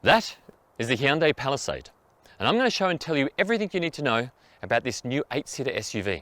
That is the Hyundai Palisade, and I'm going to show and tell you everything you need to know about this new 8-seater SUV.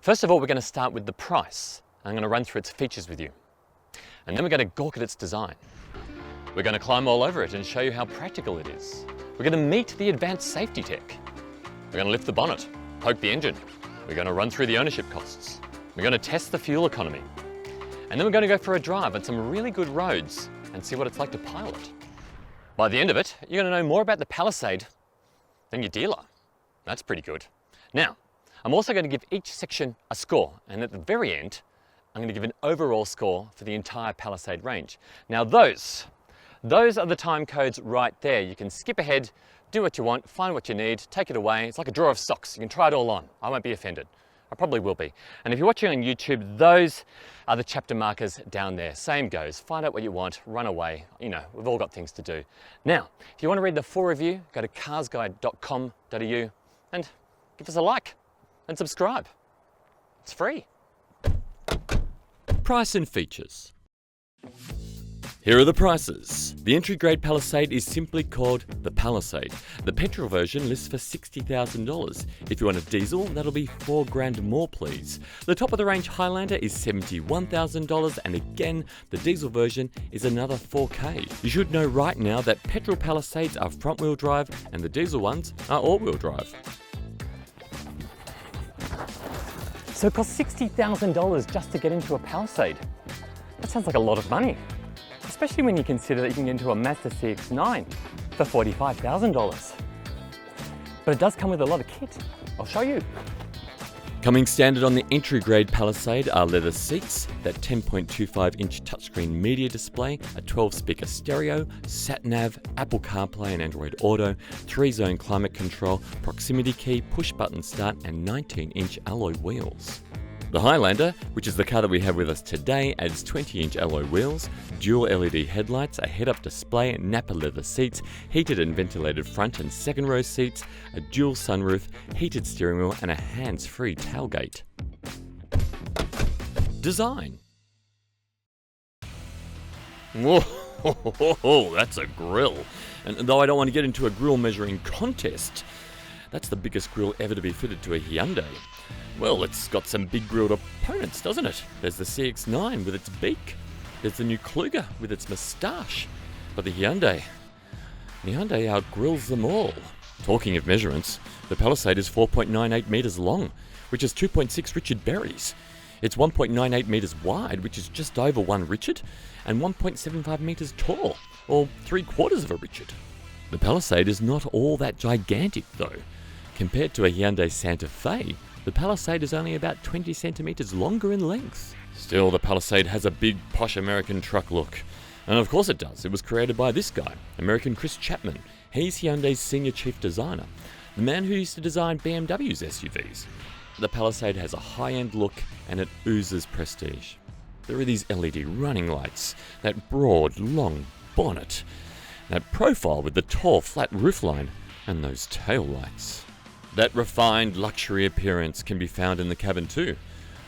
First of all, we're going to start with the price. I'm going to run through its features with you. And then we're going to gawk at its design. We're going to climb all over it and show you how practical it is. We're going to meet the advanced safety tech. We're going to lift the bonnet, poke the engine. We're going to run through the ownership costs. We're going to test the fuel economy. And then we're going to go for a drive on some really good roads and see what it's like to pilot. By the end of it, you're going to know more about the Palisade than your dealer. That's pretty good. Now, I'm also going to give each section a score, and at the very end, I'm going to give an overall score for the entire Palisade range. Now those are the time codes right there. You can skip ahead, do what you want, find what you need, take it away. It's like a drawer of socks. You can try it all on. I won't be offended. I probably will be. And if you're watching on YouTube, those are the chapter markers down there. Same goes. Find out what you want, run away. You know, we've all got things to do. Now, if you want to read the full review, go to carsguide.com.au and give us a like and subscribe. It's free. Price and features. Here are the prices. The entry-grade Palisade is simply called the Palisade. The petrol version lists for $60,000. If you want a diesel, that'll be $4,000 more, please. The top-of-the-range Highlander is $71,000, and again, the diesel version is another $4,000. You should know right now that petrol Palisades are front-wheel drive, and the diesel ones are all-wheel drive. So it costs $60,000 just to get into a Palisade. That sounds like a lot of money, especially when you consider that you can get into a Mazda CX-9 for $45,000. But it does come with a lot of kit. I'll show you. Coming standard on the entry-grade Palisade are leather seats, that 10.25-inch touchscreen media display, a 12-speaker stereo, sat-nav, Apple CarPlay and Android Auto, 3-zone climate control, proximity key, push-button start, and 19-inch alloy wheels. The Highlander, which is the car that we have with us today, adds 20-inch alloy wheels, dual LED headlights, a head-up display, Nappa leather seats, heated and ventilated front and second row seats, a dual sunroof, heated steering wheel, and a hands-free tailgate. Design. Whoa, that's a grille. And though I don't want to get into a grille measuring contest, that's the biggest grille ever to be fitted to a Hyundai. Well, it's got some big grilled opponents, doesn't it? There's the CX-9 with its beak. There's the new Kluger with its moustache. But the Hyundai outgrills them all. Talking of measurements, the Palisade is 4.98 metres long, which is 2.6 Richard Berries. It's 1.98 metres wide, which is just over 1 Richard, and 1.75 metres tall, or 3/4 of a Richard. The Palisade is not all that gigantic, though. Compared to a Hyundai Santa Fe, the Palisade is only about 20 centimetres longer in length. Still, the Palisade has a big, posh American truck look. And of course it does. It was created by this guy, American Chris Chapman. He's Hyundai's senior chief designer, the man who used to design BMW's SUVs. The Palisade has a high-end look and it oozes prestige. There are these LED running lights, that broad, long bonnet, that profile with the tall, flat roofline, and those tail lights. That refined luxury appearance can be found in the cabin too.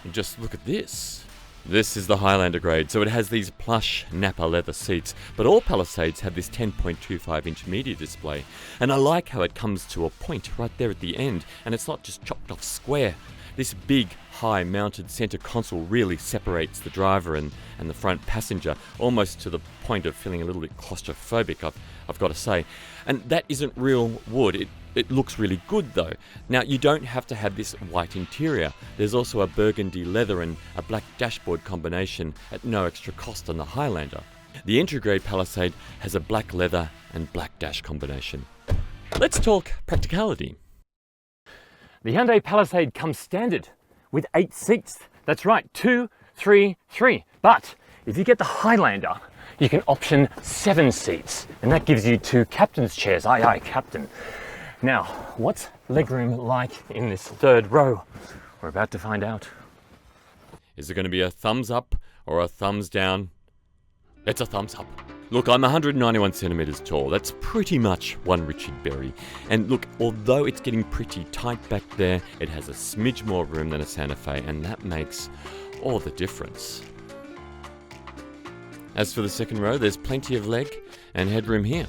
And just look at this. This is the Highlander grade, so it has these plush Nappa leather seats, but all Palisades have this 10.25-inch media display. And I like how it comes to a point right there at the end, and it's not just chopped off square. This big, high-mounted center console really separates the driver and the front passenger, almost to the point of feeling a little bit claustrophobic, I've got to say. And that isn't real wood. It looks really good though. Now, you don't have to have this white interior. There's also a burgundy leather and a black dashboard combination at no extra cost on the Highlander. The entry-grade Palisade has a black leather and black dash combination. Let's talk practicality. The Hyundai Palisade comes standard with 8 seats. That's right, 2, 3, 3. But if you get the Highlander, you can option 7 seats, and that gives you 2 captain's chairs. Aye, aye, captain. Now, what's legroom like in this third row? We're about to find out. Is it going to be a thumbs up or a thumbs down? It's a thumbs up. Look, I'm 191 centimetres tall. That's pretty much 1 Richard Berry. And look, although it's getting pretty tight back there, it has a smidge more room than a Santa Fe, and that makes all the difference. As for the second row, there's plenty of leg and headroom here.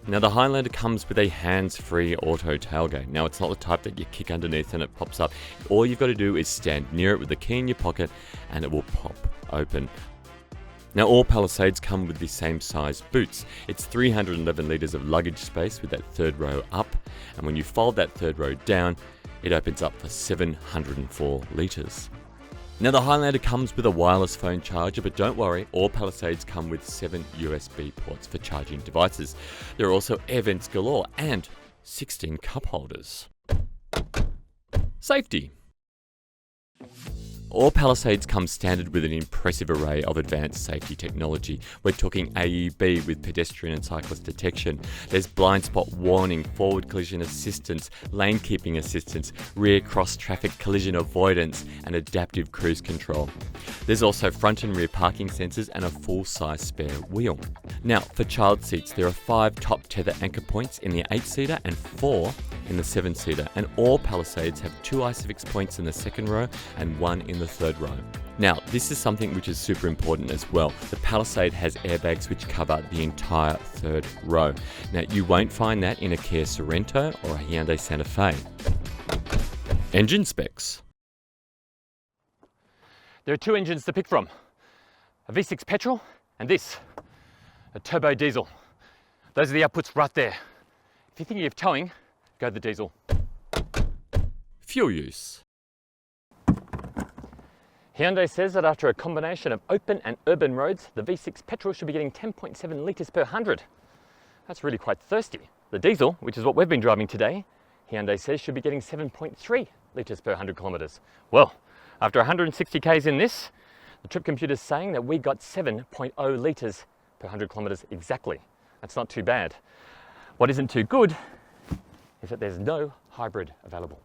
Now the Highlander comes with a hands-free auto tailgate. Now it's not the type that you kick underneath and it pops up. All you've got to do is stand near it with the key in your pocket and it will pop open. Now all Palisades come with the same size boots. It's 311 litres of luggage space with that third row up, and when you fold that third row down, it opens up for 704 litres. Now the Highlander comes with a wireless phone charger, but don't worry, all Palisades come with 7 USB ports for charging devices. There are also air vents galore and 16 cup holders. Safety. All Palisades come standard with an impressive array of advanced safety technology. We're talking AEB with pedestrian and cyclist detection. There's blind spot warning, forward collision assistance, lane keeping assistance, rear cross traffic collision avoidance, and adaptive cruise control. There's also front and rear parking sensors and a full-size spare wheel. Now, for child seats, there are 5 top tether anchor points in the 8-seater and 4 in the 7-seater, and all Palisades have 2 ISOFIX points in the second row and 1 in the third row. Now, this is something which is super important as well. The Palisade has airbags which cover the entire third row. Now, you won't find that in a Kia Sorento or a Hyundai Santa Fe. Engine specs. There are 2 engines to pick from. A V6 petrol and this, a turbo diesel. Those are the outputs right there. If you're thinking of towing, go the diesel. Fuel use. Hyundai says that after a combination of open and urban roads, the V6 petrol should be getting 10.7 litres per 100. That's really quite thirsty. The diesel, which is what we've been driving today, Hyundai says should be getting 7.3 litres per 100 kilometres. Well, after 160 k's in this, the trip computer's saying that we got 7.0 litres per 100 kilometres exactly. That's not too bad. What isn't too good is that there's no hybrid available.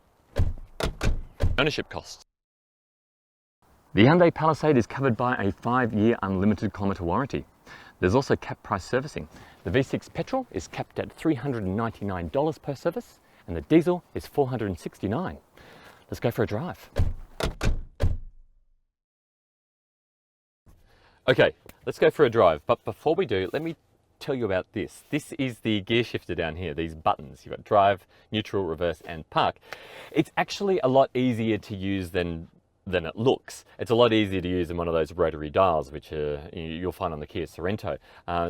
Ownership costs. The Hyundai Palisade is covered by a 5-year unlimited kilometre warranty. There's also capped price servicing. The V6 petrol is capped at $399 per service, and the diesel is $469. Let's go for a drive. Okay, let's go for a drive, but before we do, let me tell you about this. This is the gear shifter down here, these buttons. You've got drive, neutral, reverse, and park. It's actually a lot easier to use than it looks. It's a lot easier to use than one of those rotary dials, which you'll find on the Kia Sorento.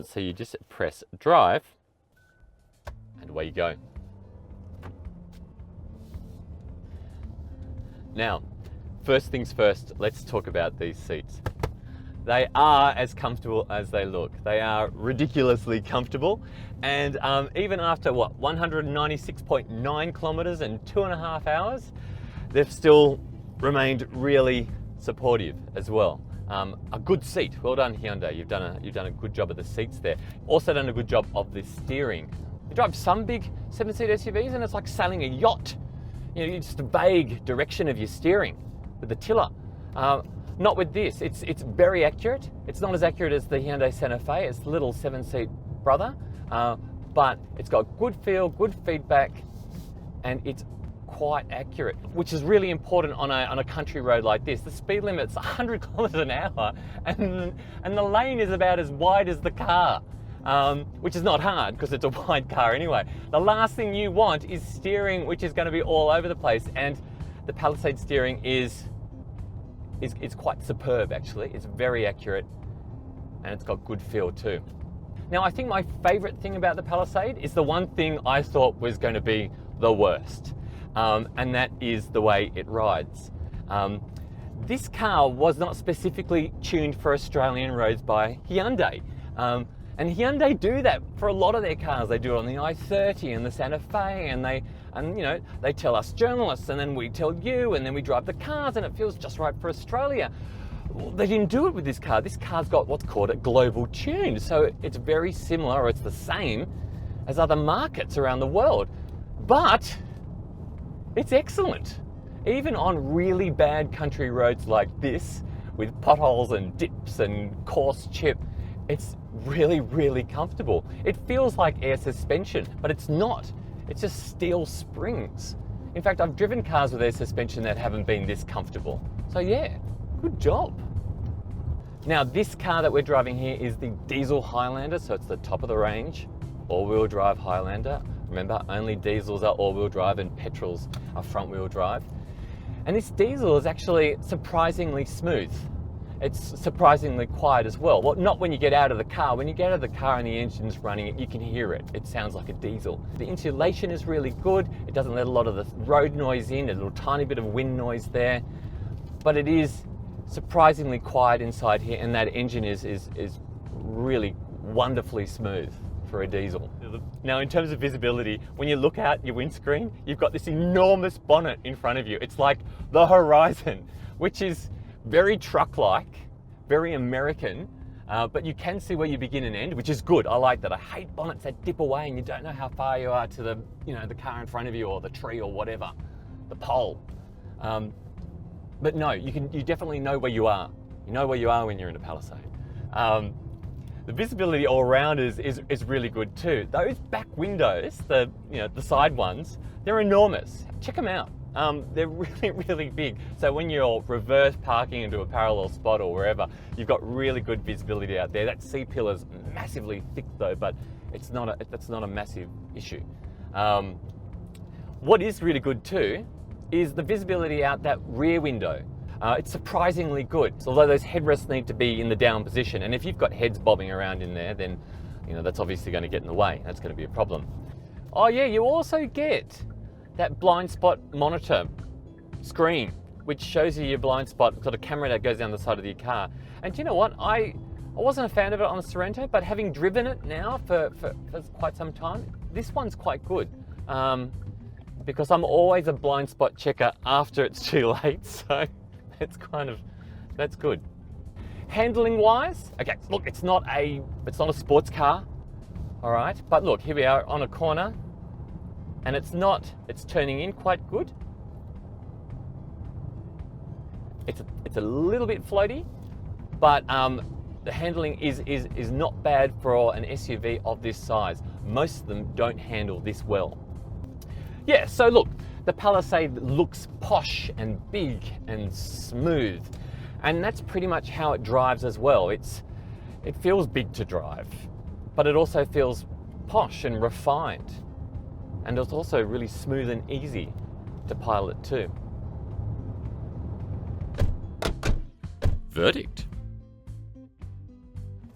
So you just press drive, and away you go. Now, first things first, let's talk about these seats. They are as comfortable as they look. They are ridiculously comfortable, and even after 196.9 kilometers and 2.5 hours, they've still remained really supportive as well. A good seat. Well done, Hyundai. You've done a good job of the seats there. Also done a good job of the steering. You drive some big 7-seat SUVs and it's like sailing a yacht. You know, just a vague direction of your steering with the tiller. Not with this. It's very accurate. It's not as accurate as the Hyundai Santa Fe. It's the little 7-seat brother, but it's got good feel, good feedback, and it's quite accurate, which is really important on a country road like this. The speed limit's 100 kilometers an hour, and the lane is about as wide as the car, which is not hard because it's a wide car anyway. The last thing you want is steering which is going to be all over the place, and the Palisade steering is quite superb actually. It's very accurate and it's got good feel too. Now I think my favorite thing about the Palisade is the one thing I thought was going to be the worst, and that is the way it rides. This car was not specifically tuned for Australian roads by Hyundai. And Hyundai do that for a lot of their cars. They do it on the i30 and the Santa Fe, and they tell us journalists, and then we tell you, and then we drive the cars, and it feels just right for Australia. Well, they didn't do it with this car. This car's got what's called a global tune, so it's very similar, or it's the same as other markets around the world, but it's excellent. Even on really bad country roads like this, with potholes and dips and coarse chip, it's really, really comfortable. It feels like air suspension, but it's not. It's just steel springs. In fact, I've driven cars with air suspension that haven't been this comfortable. So yeah, good job. Now, this car that we're driving here is the diesel Highlander, so it's the top of the range. all-wheel drive Highlander. Remember, only diesels are all-wheel drive and petrols are front-wheel drive. And this diesel is actually surprisingly smooth. It's surprisingly quiet as well. Well, not when you get out of the car. When you get out of the car and the engine's running, you can hear it. It sounds like a diesel. The insulation is really good. It doesn't let a lot of the road noise in, a little tiny bit of wind noise there. But it is surprisingly quiet inside here, and that engine is really wonderfully smooth for a diesel. Now, in terms of visibility, when you look out your windscreen, you've got this enormous bonnet in front of you. It's like the horizon, which is very truck-like, very American, but you can see where you begin and end, which is good. I like that. I hate bonnets that dip away and you don't know how far you are to the, the car in front of you or the tree or whatever, the pole. But no, you definitely know where you are. You know where you are when you're in a Palisade. The visibility all around is really good too. Those back windows, the side ones, they're enormous. Check them out. They're really, really big. So when you're reverse parking into a parallel spot or wherever, you've got really good visibility out there. That C-pillar's massively thick though, but that's not a massive issue. What is really good too is the visibility out that rear window. It's surprisingly good, although those headrests need to be in the down position. And if you've got heads bobbing around in there, then that's obviously going to get in the way. That's going to be a problem. Oh yeah, you also get that blind spot monitor screen, which shows you your blind spot. It's got a camera that goes down the side of your car. And do you know what? I wasn't a fan of it on the Sorento, but having driven it now for quite some time, this one's quite good. Because I'm always a blind spot checker after it's too late, so that's good. Handling wise, okay, look, it's not a sports car, all right, but look, here we are on a corner, and it's turning in quite good. It's a little bit floaty, but the handling is not bad for an SUV of this size. Most of them don't handle this well. Yeah, so look, the Palisade looks posh and big and smooth, and that's pretty much how it drives as well. It feels big to drive, but it also feels posh and refined. And it's also really smooth and easy to pilot too. Verdict.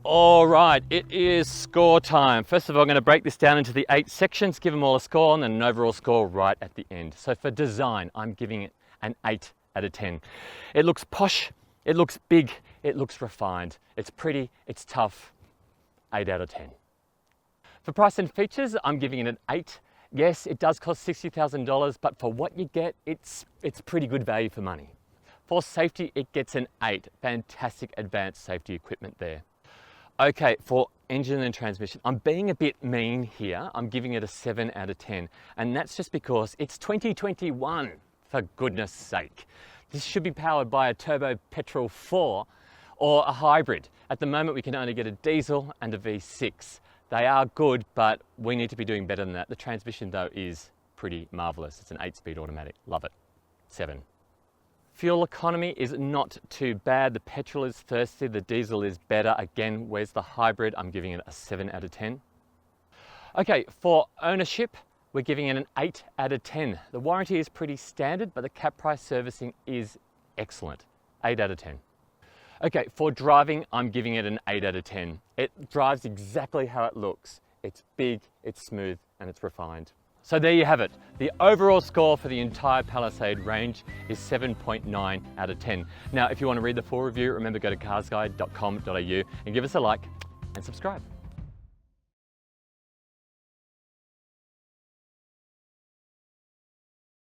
All right, it is score time. First of all, I'm going to break this down into the 8 sections, give them all a score, and then an overall score right at the end. So for design, I'm giving it an 8 out of 10. It looks posh, it looks big, it looks refined, it's pretty, it's tough, 8 out of 10. For price and features, I'm giving it an 8. Yes, it does cost $60,000, but for what you get, it's pretty good value for money. For safety, it gets an 8. Fantastic advanced safety equipment there. Okay, for engine and transmission, I'm being a bit mean here. I'm giving it a 7 out of 10. And that's just because it's 2021, for goodness sake. This should be powered by a turbo petrol 4 or a hybrid. At the moment, we can only get a diesel and a V6. They are good, but we need to be doing better than that. The transmission though is pretty marvelous. It's an 8-speed automatic, love it, 7. Fuel economy is not too bad. The petrol is thirsty, the diesel is better. Again, where's the hybrid? I'm giving it a 7 out of 10. Okay, for ownership, we're giving it an 8 out of 10. The warranty is pretty standard, but the cap price servicing is excellent, 8 out of 10. Okay, for driving, I'm giving it an 8 out of 10. It drives exactly how it looks. It's big, it's smooth, and it's refined. So there you have it. The overall score for the entire Palisade range is 7.9 out of 10. Now, if you want to read the full review, remember go to carsguide.com.au and give us a like and subscribe.